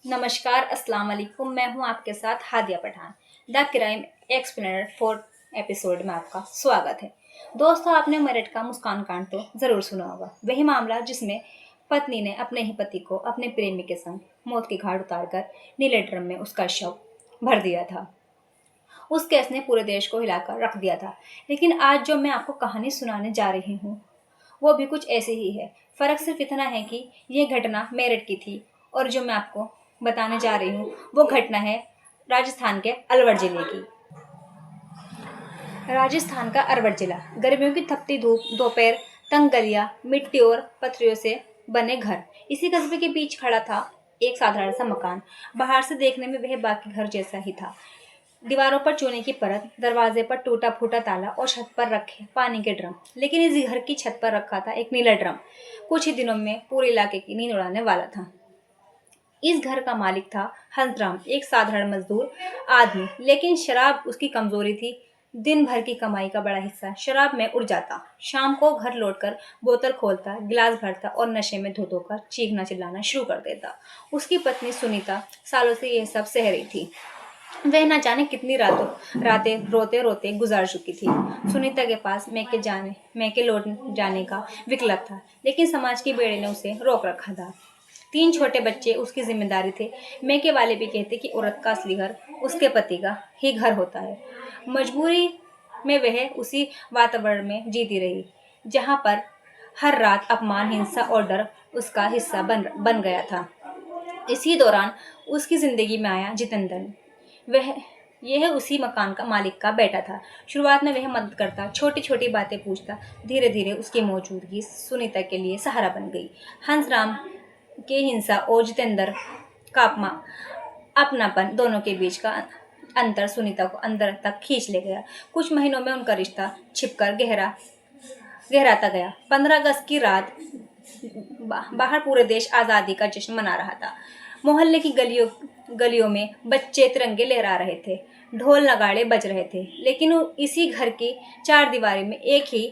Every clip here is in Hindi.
नमस्कार, अस्सलाम वालेकुम। मैं हूं आपके साथ Hadiya Pathan. The crime explainer 4 episode में आपका स्वागत है। दोस्तों, आपने मेरठ का मुस्कान कांड तो ज़रूर सुना होगा। वही मामला जिसमें पत्नी ने अपने ही पति को अपने प्रेमी के संग मौत की घाट उतारकर नीले ड्रम में उसका शव भर दिया था। उस केस ने पूरे देश को हिलाकर रख दिया था। लेकिन आज जो मैं आपको कहानी सुनाने जा रही हूँ वो भी कुछ ऐसे ही है। फ़र्क सिर्फ इतना है कि ये घटना मेरठ की थी और जो मैं आपको बताने जा रही हूँ वो घटना है राजस्थान के अलवर जिले की। राजस्थान का अलवर जिला, गर्मियों की तपती धूप, दोपहर, तंग गलियां, मिट्टी और पत्थरों से बने घर। इसी कस्बे के बीच खड़ा था एक साधारण सा मकान। बाहर से देखने में वह बाकी घर जैसा ही था। दीवारों पर चूने की परत, दरवाजे पर टूटा फूटा ताला और छत पर रखे पानी के ड्रम। लेकिन इस घर की छत पर रखा था एक नीला ड्रम। कुछ ही दिनों में पूरे इलाके की नींद उड़ाने वाला था। इस घर का मालिक था हंसराम, एक साधारण मजदूर आदमी। लेकिन शराब उसकी कमजोरी थी। दिन भर की कमाई का बड़ा हिस्सा शराब में उड़ जाता। शाम को घर लौटकर बोतल खोलता, गिलास भरता और नशे में धो धोकर चीखना चिल्लाना शुरू कर देता। उसकी पत्नी सुनीता सालों से यह सब सह रही थी। वह न जाने कितनी रातें रोते रोते गुजार चुकी थी। सुनीता के पास मैके लौट जाने का विकल्प था, लेकिन समाज की बेड़े ने उसे रोक रखा था। 3 छोटे बच्चे उसकी जिम्मेदारी थे। मैके वाले भी कहते कि औरत का असली घर उसके पति का ही घर होता है। मजबूरी में वह उसी वातावरण में जीती रही जहाँ पर हर रात अपमान, हिंसा और डर उसका हिस्सा बन गया था। इसी दौरान उसकी जिंदगी में आया जितेंद्र। वह यह उसी मकान का मालिक का बेटा था। शुरुआत में वह मदद करता, छोटी छोटी बातें पूछता। धीरे धीरे उसकी मौजूदगी सुनीता के लिए सहारा बन गई। हंसराम के हिंसा और जितेंद्र का अपनापन, दोनों के बीच का अंतर सुनीता को अंदर तक खींच ले गया। कुछ महीनों में उनका रिश्ता छिपकर गहराता गया। 15 अगस्त की रात बाहर पूरे देश आज़ादी का जश्न मना रहा था। मोहल्ले की गलियों में बच्चे तिरंगे लहरा रहे थे, ढोल नगाड़े बज रहे थे। लेकिन इसी घर की 4 दीवारी में एक ही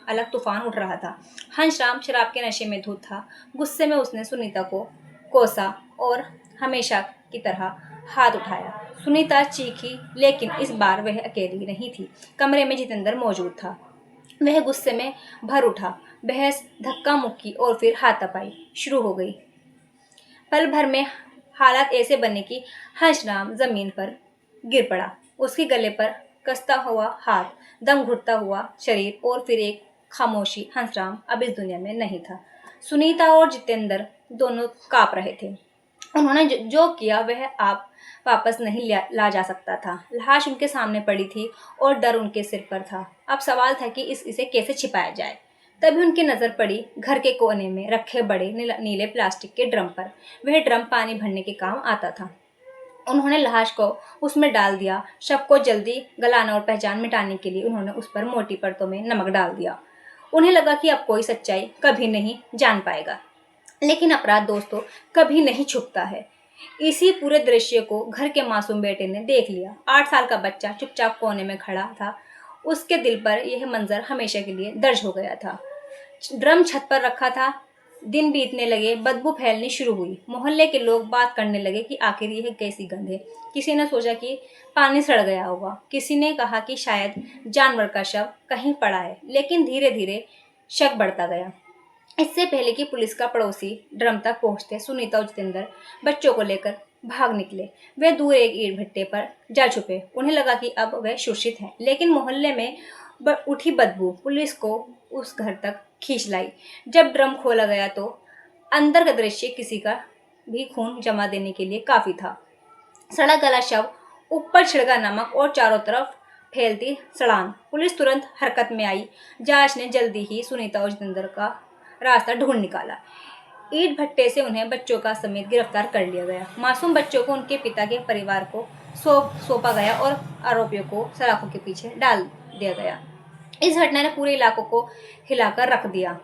अलग तूफान उठ रहा था। हंसराम शराब के नशे में धुत था। गुस्से में उसने सुनीता को कोसा और हमेशा की तरह हाथ उठाया। सुनीता चीखी, लेकिन इस बार वह अकेली नहीं थी। कमरे में जितेंद्र मौजूद था। वह गुस्से में भर उठा। बहस, धक्का मुक्की और फिर हाथापाई शुरू हो गई। पल भर में हालात ऐसे बने कि हंसराम जमीन पर गिर पड़ा। उसके गले पर कसता हुआ हाथ, दम घुटता हुआ शरीर और फिर एक खामोशी। हंसराम अब इस दुनिया में नहीं था। सुनीता और जितेंद्र दोनों कांप रहे थे। उन्होंने जो किया वह आप वापस नहीं ला जा सकता था। लाश उनके सामने पड़ी थी और डर उनके सिर पर था। अब सवाल था कि इसे कैसे छिपाया जाए। तभी उनकी नज़र पड़ी घर के कोने में रखे बड़े नीले प्लास्टिक के ड्रम पर। वह ड्रम पानी भरने के काम आता था। उन्होंने लाश को उसमें डाल दिया। शव को जल्दी गलाना और पहचान मिटाने के लिए उन्होंने उस पर मोटी परतों में नमक डाल दिया। उन्हें लगा कि अब कोई सच्चाई कभी नहीं जान पाएगा। लेकिन अपराध दोस्तों कभी नहीं छुपता है। इसी पूरे दृश्य को घर के मासूम बेटे ने देख लिया। 8 साल का बच्चा चुपचाप कोने में खड़ा था। उसके दिल पर यह मंजर हमेशा के लिए दर्ज हो गया था। ड्रम छत पर रखा था। दिन बीतने लगे, बदबू फैलनी शुरू हुई। मोहल्ले के लोग बात करने लगे कि आखिर यह कैसी गंध है। किसी ने सोचा कि पानी सड़ गया होगा। किसी ने कहा कि शायद जानवर का शव कहीं पड़ा है। लेकिन धीरे धीरे शक बढ़ता गया। इससे पहले कि पुलिस का पड़ोसी ड्रम तक पहुंचते, सुनीता और जितेंद्र बच्चों को लेकर भाग निकले। वे दूर एक ईंट भट्टे पर जा छुपे। उन्हें लगा कि अब वे सुरक्षित हैं। लेकिन मोहल्ले में उठी बदबू पुलिस को उस घर तक खींच लाई। जब ड्रम खोला गया तो अंदर का दृश्य किसी का भी खून जमा देने के लिए काफी था। सड़ा गला शव, ऊपर छिड़का नमक और चारों तरफ फैलती सड़ान। पुलिस तुरंत हरकत में आई। जांच ने जल्दी ही सुनीता और जितेंद्र का रास्ता ढूंढ निकाला। ईंट भट्टे से उन्हें बच्चों का समेत गिरफ्तार कर लिया गया। मासूम बच्चों को उनके पिता के परिवार को सौंपा गया और आरोपियों को सलाखों के पीछे डाल दिया गया। इस घटना ने पूरे इलाकों को हिलाकर रख दिया।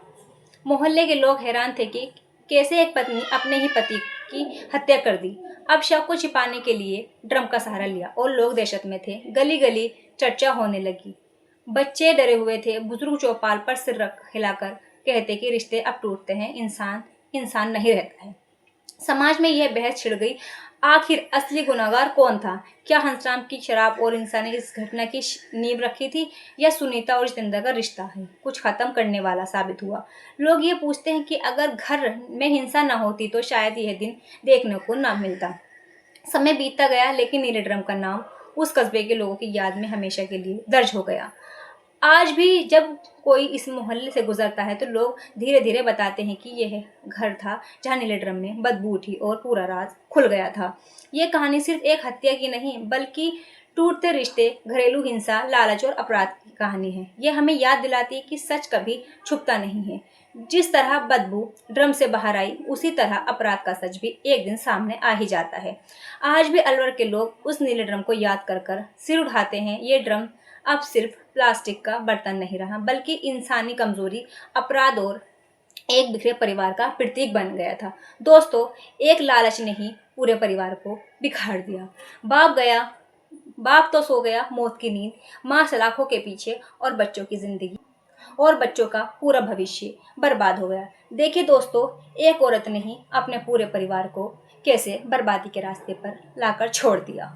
मोहल्ले के लोग हैरान थे कि कैसे एक पत्नी अपने ही पति की हत्या कर दी। अब शव को छिपाने के लिए ड्रम का सहारा लिया और लोग दहशत में थे। गली गली चर्चा होने लगी। बच्चे डरे हुए थे। बुजुर्ग चौपाल पर सिर हिलाकर कहते कि रिश्ते अब टूटते हैं, इंसान इंसान नहीं रहता है। समाज में यह बहस छिड़ गई, आखिर असली गुनहगार कौन था? क्या हंसराम की शराब और हिंसा ने इस घटना की नींव रखी थी, या सुनीता और जितेंद्र का रिश्ता है कुछ खत्म करने वाला साबित हुआ? लोग ये पूछते हैं कि अगर घर में हिंसा न होती तो शायद यह दिन देखने को ना मिलता। समय बीतता गया, लेकिन नीले ड्रम का नाम उस कस्बे के लोगों की याद में हमेशा के लिए दर्ज हो गया। आज भी जब कोई इस मोहल्ले से गुजरता है तो लोग धीरे धीरे बताते हैं कि यह घर था जहां नीले ड्रम में बदबू उठी और पूरा राज खुल गया था। ये कहानी सिर्फ एक हत्या की नहीं, बल्कि टूटते रिश्ते, घरेलू हिंसा, लालच और अपराध की कहानी है। ये हमें याद दिलाती है कि सच कभी छुपता नहीं है। जिस तरह बदबू ड्रम से बाहर आई, उसी तरह अपराध का सच भी एक दिन सामने आ ही जाता है। आज भी अलवर के लोग उस नीले ड्रम को याद कर कर सिर उठाते हैं। ये ड्रम अब सिर्फ प्लास्टिक का बर्तन नहीं रहा, बल्कि इंसानी कमजोरी, अपराध और एक बिखरे परिवार का प्रतीक बन गया था। दोस्तों, एक लालच ने ही पूरे परिवार को बिखार दिया। बाप गया, बाप तो सो गया मौत की नींद, माँ सलाखों के पीछे, और बच्चों की जिंदगी और बच्चों का पूरा भविष्य बर्बाद हो गया। देखिए दोस्तों, एक औरत ने ही अपने पूरे परिवार को कैसे बर्बादी के रास्ते पर लाकर छोड़ दिया।